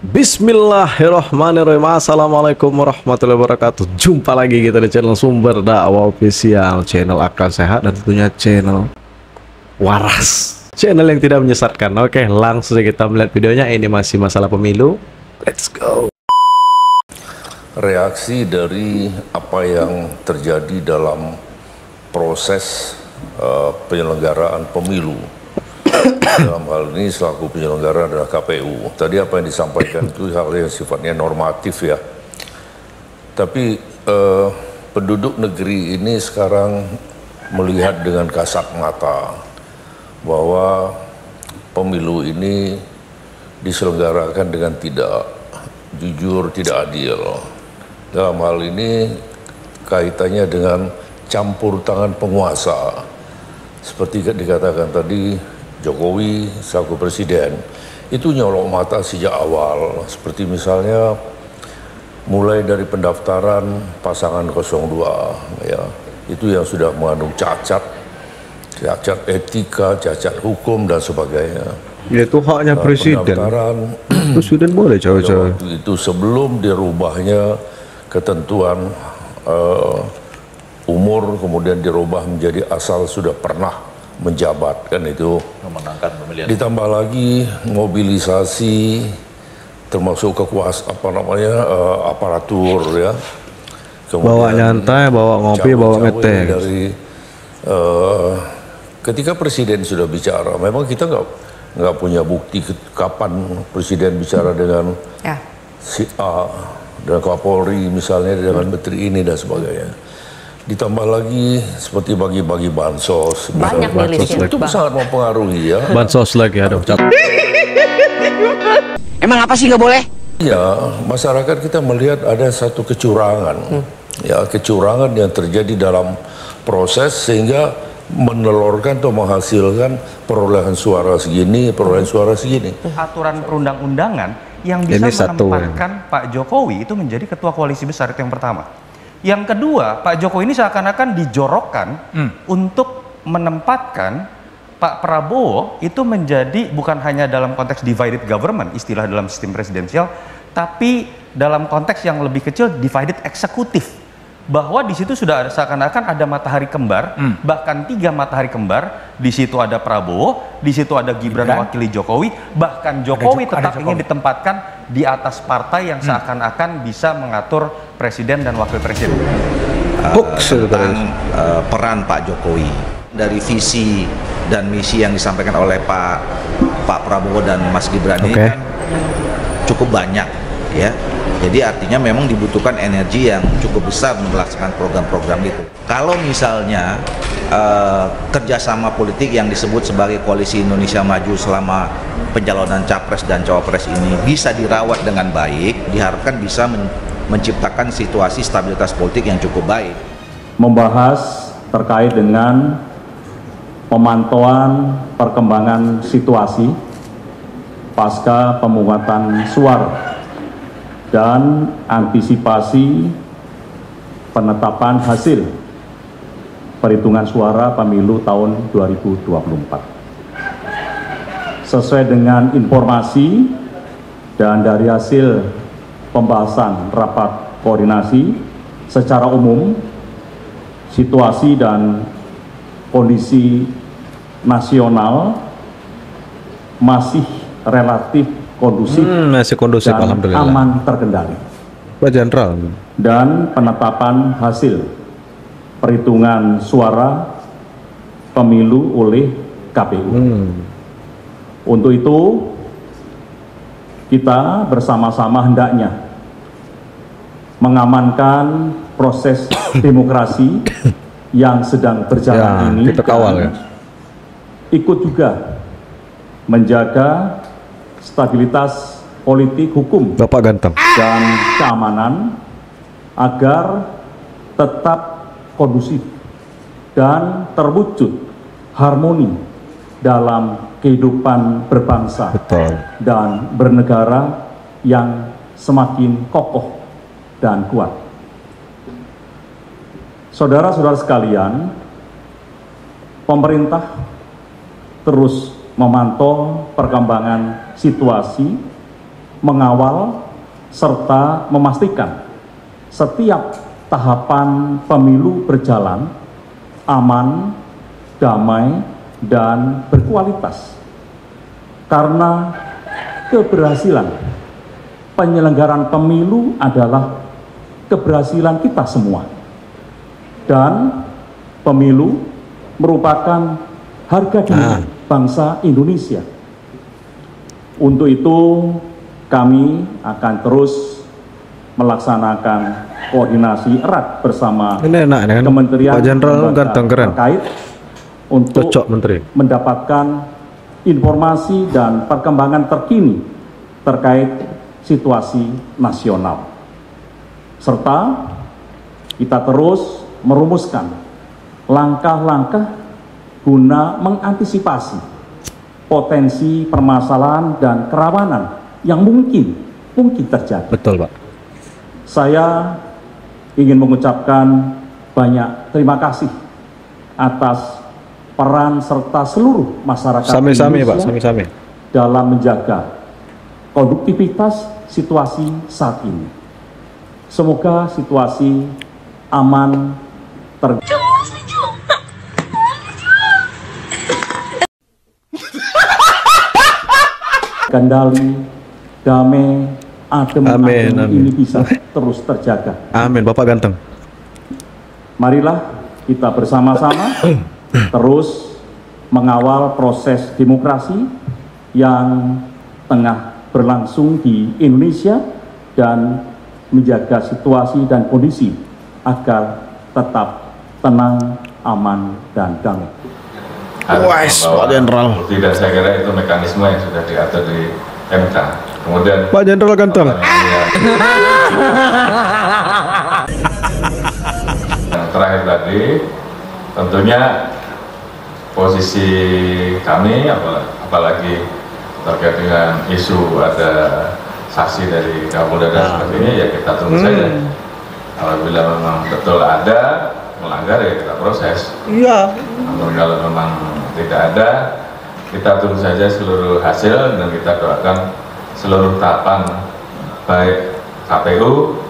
Bismillahirrahmanirrahim. Assalamualaikum warahmatullahi wabarakatuh. Jumpa lagi kita di channel Sumber Dakwah Official, channel akal sehat dan tentunya channel waras, channel yang tidak menyesatkan. Oke, langsung kita melihat videonya. Ini masih masalah pemilu. Let's go. Reaksi dari apa yang terjadi dalam proses penyelenggaraan pemilu. Dalam hal ini selaku penyelenggara adalah KPU. Tadi apa yang disampaikan itu hal yang sifatnya normatif ya. Tapi penduduk negeri ini sekarang melihat dengan kasat mata bahwa pemilu ini diselenggarakan dengan tidak jujur, tidak adil. Dalam hal ini kaitannya dengan campur tangan penguasa. Seperti dikatakan tadi, Jokowi selaku presiden itu nyolok mata sejak awal, seperti misalnya mulai dari pendaftaran pasangan 02 ya, itu yang sudah mengandung cacat etika, cacat hukum dan sebagainya. Itu haknya presiden. Pendaftaran Presiden boleh cawe-cawe. Itu sebelum dirubahnya ketentuan umur, kemudian dirubah menjadi asal sudah pernah menjabat, kan itu memenangkan pemilihan. Ditambah lagi mobilisasi termasuk kekuasaan aparatur ya. Kemudian Bawa nyantai, bawa ngopi, bawa ngeteh. Dari ketika presiden sudah bicara, memang kita nggak punya bukti kapan presiden bicara dengan si A, dengan Kapolri misalnya, dengan menteri ini dan sebagainya. Ditambah lagi seperti bagi-bagi bansos, banyak itu sangat mempengaruhi ya. Bansos lagi, aduh cap. Emang apa sih nggak boleh? Ya, masyarakat kita melihat ada satu kecurangan, ya kecurangan yang terjadi dalam proses sehingga menelurkan atau menghasilkan perolehan suara segini, perolehan suara segini. Aturan perundang-undangan yang bisa menempatkan Pak Jokowi itu menjadi ketua koalisi besar, itu yang pertama. Yang kedua, Pak Jokowi ini seakan-akan dijorokkan untuk menempatkan Pak Prabowo itu menjadi bukan hanya dalam konteks divided government, istilah dalam sistem presidensial, tapi dalam konteks yang lebih kecil divided eksekutif. Bahwa di situ sudah seakan-akan ada matahari kembar, bahkan 3 matahari kembar. Di situ ada Prabowo, di situ ada Gibran mewakili Jokowi, bahkan Jokowi tetap ingin ditempatkan di atas partai yang seakan-akan bisa mengatur presiden dan wakil presiden. Tentang peran Pak Jokowi dari visi dan misi yang disampaikan oleh Pak Prabowo dan Mas Gibran ini kan cukup banyak ya. Jadi artinya memang dibutuhkan energi yang cukup besar melaksanakan program-program itu. Kalau misalnya kerjasama politik yang disebut sebagai Koalisi Indonesia Maju selama pencalonan Capres dan Cawapres ini bisa dirawat dengan baik, diharapkan bisa menciptakan situasi stabilitas politik yang cukup baik. Membahas terkait dengan pemantauan perkembangan situasi pasca pemungutan suara dan antisipasi penetapan hasil perhitungan suara pemilu tahun 2024. Sesuai dengan informasi dan dari hasil pembahasan rapat koordinasi secara umum, situasi dan kondisi nasional masih relatif kondusif, masih kondusif, dan alhamdulillah, aman terkendali. Pak Jenderal. Dan penetapan hasil perhitungan suara pemilu oleh KPU. Untuk itu kita bersama-sama hendaknya mengamankan proses demokrasi yang sedang berjalan ini, kita kawal ya. Ikut juga menjaga stabilitas politik, hukum, Bapak ganteng, dan keamanan agar tetap kondusif dan terwujud harmoni dalam kehidupan berbangsa dan bernegara yang semakin kokoh dan kuat. Saudara-saudara sekalian, pemerintah terus memantau perkembangan situasi mengawal serta memastikan setiap tahapan pemilu berjalan aman, damai, dan berkualitas. Karena keberhasilan penyelenggaraan pemilu adalah keberhasilan kita semua. Dan pemilu merupakan harga diri bangsa Indonesia. Untuk itu kami akan terus melaksanakan koordinasi erat bersama Kementerian terkait untuk mendapatkan informasi dan perkembangan terkini terkait situasi nasional. Serta kita terus merumuskan langkah-langkah guna mengantisipasi potensi permasalahan dan kerawanan yang mungkin terjadi. Betul, Pak. Saya ingin mengucapkan banyak terima kasih atas peran serta seluruh masyarakat Indonesia dalam menjaga konduktivitas situasi saat ini. Semoga situasi aman terkendali, damai, adem, ini bisa terus terjaga. Amin, Bapak ganteng. Marilah kita bersama-sama terus mengawal proses demokrasi yang tengah berlangsung di Indonesia dan menjaga situasi dan kondisi agar tetap tenang, aman, dan damai. Pak Jenderal. Tidak, saya kira itu mekanisme yang sudah diatur di MK. Kemudian Pak Jenderal ganteng. Yang terakhir tadi, tentunya posisi kami, apalagi terkait dengan isu ada saksi dari Kapolda dan sebagainya, ya kita tunggu saja. Apabila memang betul ada melanggar, ya kita proses. Iya. Namun kalau memang tidak ada, kita tunggu saja seluruh hasil dan kita doakan seluruh tahapan baik KPU,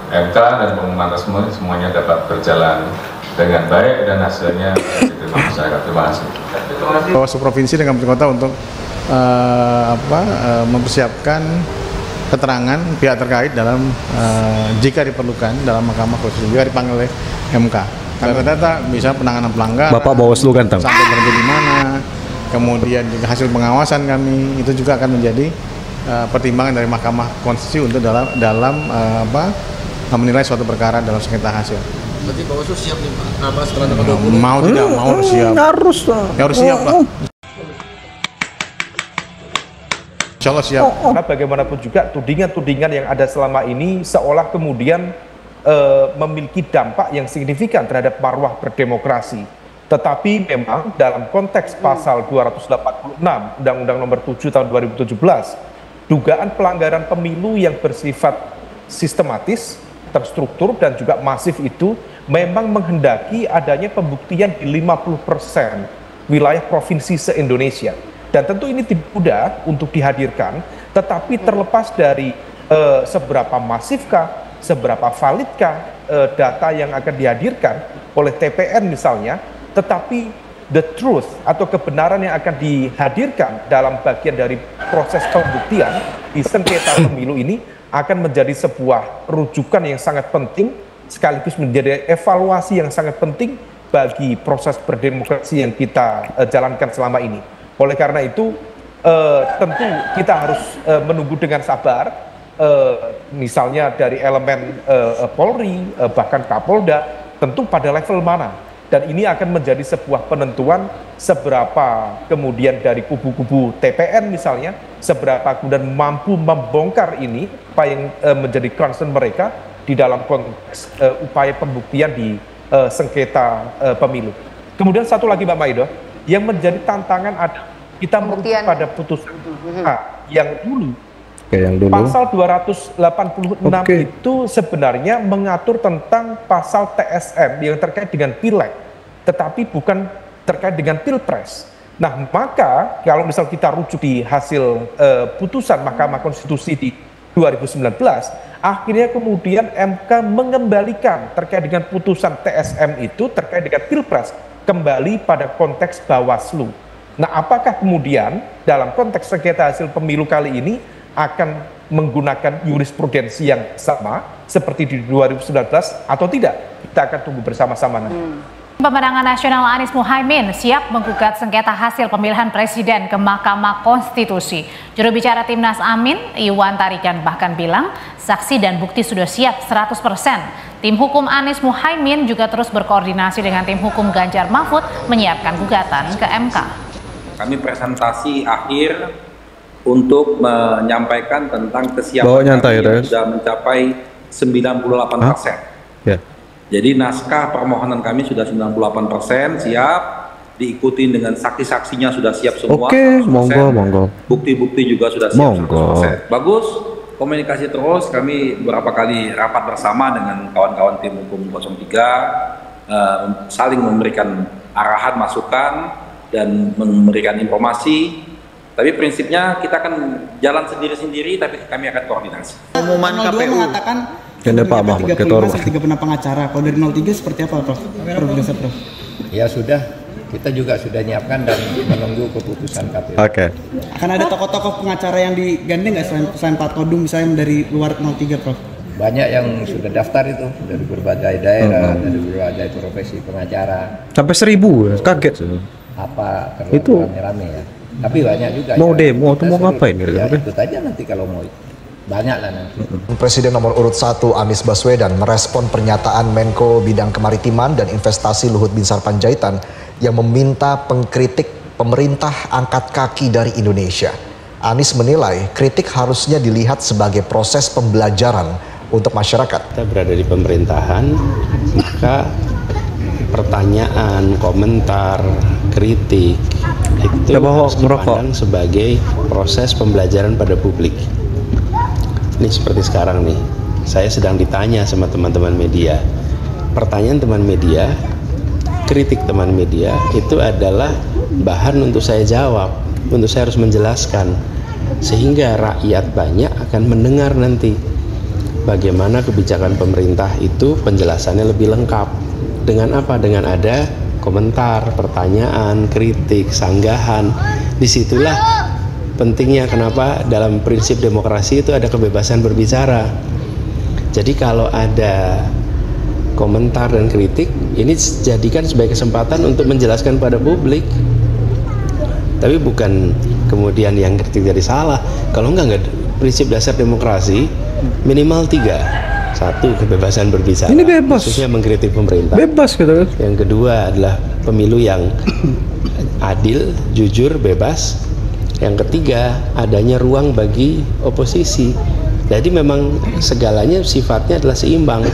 MK dan pengumuman resmi semuanya dapat berjalan dengan baik dan hasilnya diterima masyarakat. Terima kasih. Bawaslu provinsi dengan pemerintah kota untuk mempersiapkan keterangan pihak terkait dalam jika diperlukan dalam Mahkamah Konstitusi, jika dipanggil oleh MK. Karena ternyata bisa penanganan pelanggaran. Bapak Bawaslu ganteng. Sampai berhenti di mana, kemudian juga hasil pengawasan kami itu juga akan menjadi pertimbangan dari Mahkamah Konstitusi untuk dalam menilai suatu perkara dalam sengketa hasil. Berarti Bawaslu siap nih Pak, setelah tanggal 20? Mau tidak mau siap. Harus siap lah. Insya Allah siap. Karena bagaimanapun juga tudingan-tudingan yang ada selama ini seolah kemudian memiliki dampak yang signifikan terhadap marwah berdemokrasi. Tetapi memang dalam konteks pasal 286 Undang-Undang Nomor 7 Tahun 2017, dugaan pelanggaran pemilu yang bersifat sistematis, terstruktur dan juga masif itu memang menghendaki adanya pembuktian di 50% wilayah provinsi se-Indonesia. Dan tentu ini tidak mudah untuk dihadirkan, tetapi terlepas dari seberapa masifkah, seberapa validkah data yang akan dihadirkan oleh TPN misalnya, tetapi the truth atau kebenaran yang akan dihadirkan dalam bagian dari proses pembuktian di sengketa pemilu ini akan menjadi sebuah rujukan yang sangat penting, sekaligus menjadi evaluasi yang sangat penting bagi proses berdemokrasi yang kita jalankan selama ini. Oleh karena itu, tentu kita harus menunggu dengan sabar, misalnya dari elemen Polri, bahkan Kapolda, tentu pada level mana. Dan ini akan menjadi sebuah penentuan seberapa kemudian dari kubu-kubu TPN misalnya, seberapa kemudian mampu membongkar ini, apa yang menjadi concern mereka di dalam konteks upaya pembuktian di sengketa pemilu. Kemudian satu lagi Mbak Maido, yang menjadi tantangan ada kita merujuk pada putusan yang dulu. Pasal 286 itu sebenarnya mengatur tentang pasal TSM yang terkait dengan pileg, tetapi bukan terkait dengan pilpres. Nah, maka kalau misal kita rujuk di hasil putusan Mahkamah Konstitusi di 2019, akhirnya kemudian MK mengembalikan terkait dengan putusan TSM itu terkait dengan Pilpres kembali pada konteks Bawaslu. Nah, apakah kemudian dalam konteks sengketa hasil pemilu kali ini akan menggunakan jurisprudensi yang sama seperti di 2019 atau tidak? Kita akan tunggu bersama-sama nanti. Pemenangan nasional Anies Muhaimin siap menggugat sengketa hasil pemilihan presiden ke Mahkamah Konstitusi. Juru bicara Timnas Amin, Iwan Tarigan bahkan bilang saksi dan bukti sudah siap 100%. Tim hukum Anies Muhaimin juga terus berkoordinasi dengan tim hukum Ganjar Mahfud menyiapkan gugatan ke MK. Kami presentasi akhir untuk menyampaikan tentang kesiapan kami yang sudah mencapai 98%. Ya. Jadi naskah permohonan kami sudah 98% siap, diikuti dengan saksi-saksinya sudah siap semua. Oke, monggo. Bukti-bukti juga sudah siap 100%. Bagus, komunikasi terus. Kami beberapa kali rapat bersama dengan kawan-kawan tim hukum 03, saling memberikan arahan, masukan, dan memberikan informasi. Tapi prinsipnya kita akan jalan sendiri-sendiri, tapi kami akan koordinasi. Pengumuman KPU mengatakan Pak Mahmud, Ketua Rumah. 3 pengacara. Kalau dari 03 seperti apa, Prof? Prof. Ya sudah, kita juga sudah nyiapkan dan menunggu keputusan KPU. Oke. Akan ada tokoh-tokoh pengacara yang digandeng nggak selain Pak Todung misalnya dari luar 03, Prof? Banyak yang sudah daftar itu dari berbagai daerah, dari berbagai profesi pengacara. Sampai 1000, kaget. Apa itu rame-rame ya? Tapi banyak juga. Mau demo atau mau ngapain? Ya, ikut aja nanti kalau mau. Banyak lah nanti. Presiden nomor urut 1 Anies Baswedan merespon pernyataan Menko Bidang Kemaritiman dan Investasi Luhut Binsar Panjaitan yang meminta pengkritik pemerintah angkat kaki dari Indonesia. Anies menilai kritik harusnya dilihat sebagai proses pembelajaran untuk masyarakat. Kita berada di pemerintahan, maka pertanyaan, komentar, kritik itu harus dipandang sebagai proses pembelajaran pada publik. Ini seperti sekarang nih, saya sedang ditanya sama teman-teman media. Pertanyaan teman media, kritik teman media itu adalah bahan untuk saya jawab, untuk saya harus menjelaskan. Sehingga rakyat banyak akan mendengar nanti bagaimana kebijakan pemerintah itu penjelasannya lebih lengkap. Dengan apa? Dengan ada komentar, pertanyaan, kritik, sanggahan. Disitulah pentingnya kenapa dalam prinsip demokrasi itu ada kebebasan berbicara. Jadi kalau ada komentar dan kritik, ini jadikan sebagai kesempatan untuk menjelaskan pada publik. Tapi bukan kemudian yang kritik jadi salah. Kalau enggak prinsip dasar demokrasi minimal 3. 1, kebebasan berbicara. Ini bebas. Khususnya mengkritik pemerintah. Bebas gitu. Yang kedua adalah pemilu yang adil, jujur, bebas. Yang ketiga, adanya ruang bagi oposisi. Jadi memang segalanya sifatnya adalah seimbang.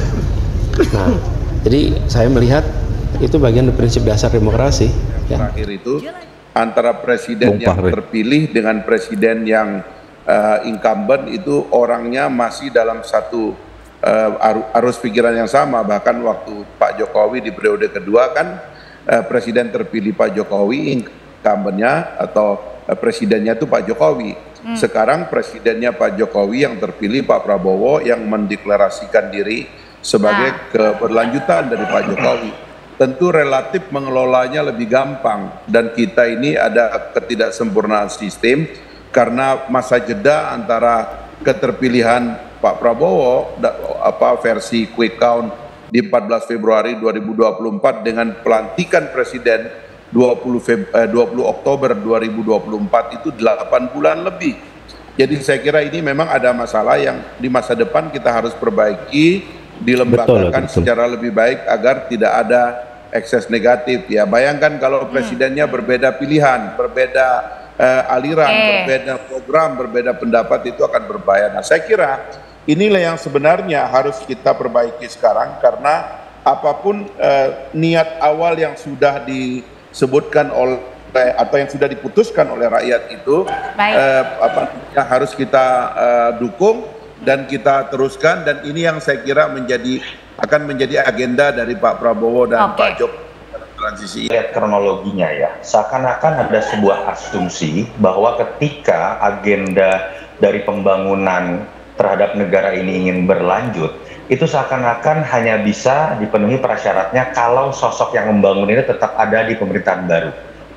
Nah, jadi saya melihat itu bagian dari prinsip dasar demokrasi. Ya. Terakhir itu antara presiden yang terpilih dengan presiden yang incumbent itu orangnya masih dalam satu arus pikiran yang sama. Bahkan waktu Pak Jokowi di periode kedua kan presiden terpilih Pak Jokowi, incumbentnya atau presidennya itu Pak Jokowi. Sekarang presidennya Pak Jokowi yang terpilih Pak Prabowo yang mendeklarasikan diri sebagai keberlanjutan dari Pak Jokowi. Tentu relatif mengelolanya lebih gampang, dan kita ini ada ketidaksempurnaan sistem karena masa jeda antara keterpilihan Pak Prabowo versi quick count di 14 Februari 2024 dengan pelantikan presiden 20 Oktober 2024 itu 8 bulan lebih. Jadi saya kira ini memang ada masalah yang di masa depan kita harus perbaiki, dilembagakan secara lebih baik agar tidak ada ekses negatif. Ya, bayangkan kalau presidennya berbeda pilihan, berbeda aliran, berbeda program, berbeda pendapat, itu akan berbahaya. Nah, saya kira inilah yang sebenarnya harus kita perbaiki sekarang, karena apapun niat awal yang sudah disebutkan oleh atau yang sudah diputuskan oleh rakyat itu harus kita dukung dan kita teruskan, dan ini yang saya kira akan menjadi agenda dari Pak Prabowo dan Pak Jokowi transisi. Lihat kronologinya ya, seakan-akan ada sebuah asumsi bahwa ketika agenda dari pembangunan terhadap negara ini ingin berlanjut, itu seakan-akan hanya bisa dipenuhi prasyaratnya kalau sosok yang membangun ini tetap ada di pemerintahan baru.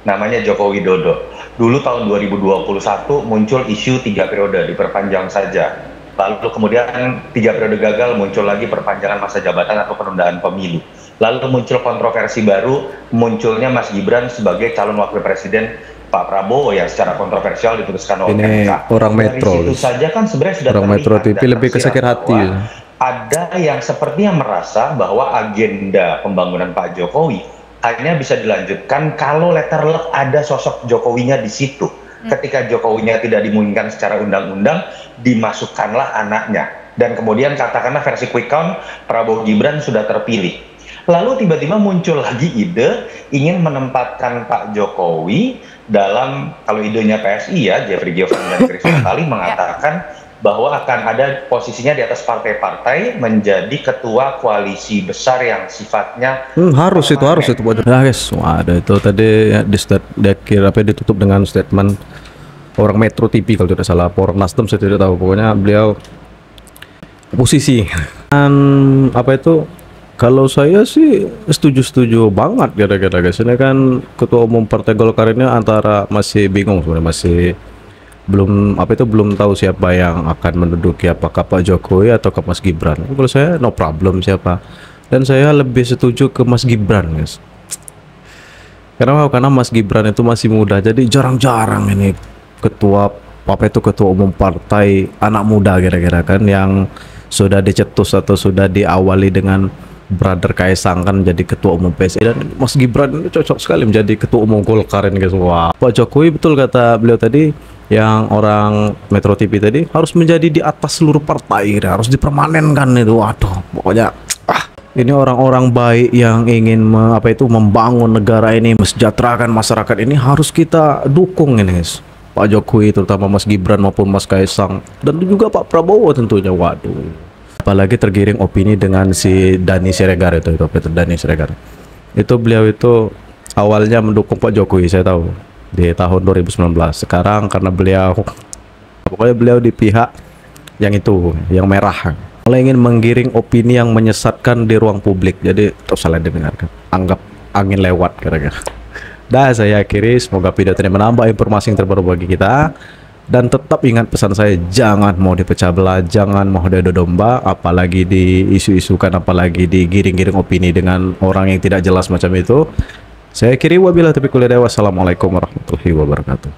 Namanya Joko Widodo. Dulu tahun 2021 muncul isu 3 periode, diperpanjang saja. Lalu kemudian 3 periode gagal, muncul lagi perpanjangan masa jabatan atau penundaan pemilu. Lalu muncul kontroversi baru, munculnya Mas Gibran sebagai calon wakil presiden Pak Prabowo yang secara kontroversial diputuskan oleh MK. Orang Metro. Dari situ saja kan sebenarnya sudah orang Metro TV lebih ke sakit hati. Ada yang sepertinya merasa bahwa agenda pembangunan Pak Jokowi hanya bisa dilanjutkan kalau letter luck ada sosok Jokowinya di situ. Ketika Jokowinya tidak dimungkinkan secara undang-undang, dimasukkanlah anaknya. Dan kemudian katakanlah versi quick count, Prabowo Gibran sudah terpilih. Lalu tiba-tiba muncul lagi ide ingin menempatkan Pak Jokowi dalam, kalau idenya PSI ya, Jeffrey Giovanni dan Chris Natali mengatakan bahwa akan ada posisinya di atas partai-partai menjadi ketua koalisi besar yang sifatnya harus itu nah guys, ada itu tadi ya, ditutup dengan statement orang Metro TV kalau tidak salah, orang Nasdem saya tidak tahu, pokoknya beliau posisi dan apa itu. Kalau saya sih setuju banget gara-gara guys, ini kan ketua umum Partai Golkar ini antara masih bingung sebenarnya, masih belum tahu siapa yang akan menduduki, apakah Pak Jokowi atau ke Mas Gibran. Kalau saya no problem siapa, dan saya lebih setuju ke Mas Gibran guys. Karena Mas Gibran itu masih muda, jadi jarang-jarang ini ketua umum partai anak muda kira-kira kan yang sudah dicetus atau sudah diawali dengan brother Kaisang kan jadi ketua umum PSI, dan Mas Gibran ini cocok sekali menjadi ketua umum Golkar ini guys. Wah, Pak Jokowi betul kata beliau tadi, yang orang Metro TV tadi, harus menjadi di atas seluruh partai, harus dipermanenkan itu. Waduh, pokoknya ini orang-orang baik yang ingin membangun negara ini, mesejahterakan masyarakat ini, harus kita dukung ini guys. Pak Jokowi terutama Mas Gibran maupun Mas Kaisang, dan juga Pak Prabowo tentunya. Waduh, apalagi tergiring opini dengan si Dani Siregar itu Peter Dani Siregar itu, beliau itu awalnya mendukung Pak Jokowi, saya tahu di tahun 2019. Sekarang karena beliau di pihak yang itu, yang merah, mulai ingin menggiring opini yang menyesatkan di ruang publik, jadi terus salah didengarkan, anggap angin lewat kira-kira. Dah saya akhiri, semoga video ini menambah informasi yang terbaru bagi kita. Dan tetap ingat pesan saya, jangan mau dipecah belah, jangan mau diadu domba, apalagi diisu-isukan, apalagi digiring-giring opini dengan orang yang tidak jelas macam itu. Saya kiri wabillahi taufiq wal hidayah. Wassalamualaikum warahmatullahi wabarakatuh.